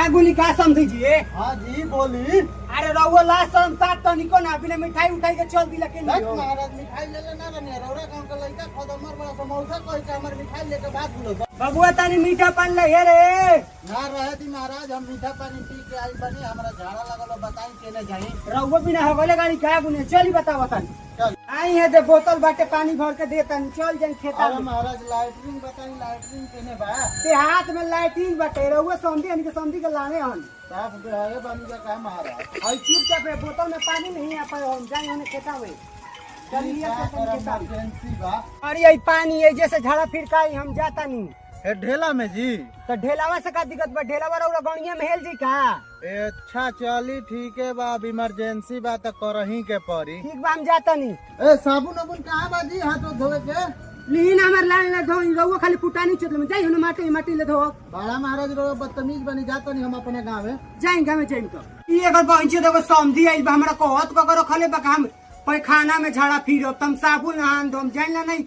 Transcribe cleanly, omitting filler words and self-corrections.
गुनी का समझिए। हाँ जी बोली। अरे रहुआ लास्ट हम साथ तो निको ना बिना मिठाई उठाई के चल दिला के नहीं हो। महाराज मिठाई ले लेना रहने रौरा गांव का लड़का खदमर बड़ा समोसा कोई का हमर मिठाई लेके भाग लो। बबुआ तानी मीठा पान ले हे रे। ना रहे थी महाराज हम मीठा पानी पी के आई बनी हमरा झाड़ा लगल बताई केने जाई। रहुआ बिना हवले गाड़ी का गुने चली बताओ तानी। चल आई है दे बोतल बाटे पानी भर के दे तानी चल जाई खेता अरे में। महाराज लाइटिंग बताई लाइटिंग केने बा। ते हाथ में लाइटिंग बाटे रहुआ समझी हन के समझी के लाने हन। साफ बेहाए बनी का काम महाराज। और चुपचाप है बोतल में पानी नहीं आ पाए हम जाए होने खेता में। चलिए इमरजेंसी बा। अरे ये पानी है जैसे झाड़ा फिर का हम जाता नहीं। ए ढेला में जी। तो ढेलावा से का दिक्कत बा ढेलावा रौरा गणिया में हेल जी का। ए अच्छा चली ठीक है बा अब इमरजेंसी बा त करही के पड़ी। ठीक बा हम जाता नहीं। ए साबुन अबुन कहाँ बा जी हाथ धोवे के। लीन हमर लाइन ले धो रहुआ खाली पुटानी चल में जाई होने माटी माटी ले धो। बड़ा महाराज रो बदतमीज बनी जाता नहीं हम अपने गाँव में। जाएंगे में जाएंगे तो ये अगर पहुंचे देखो समझी आई हमरा कहत को करो खले बा हम पैखाना में झाड़ा फिरो तुम साबुन हाथ दो हम जान ला नहीं।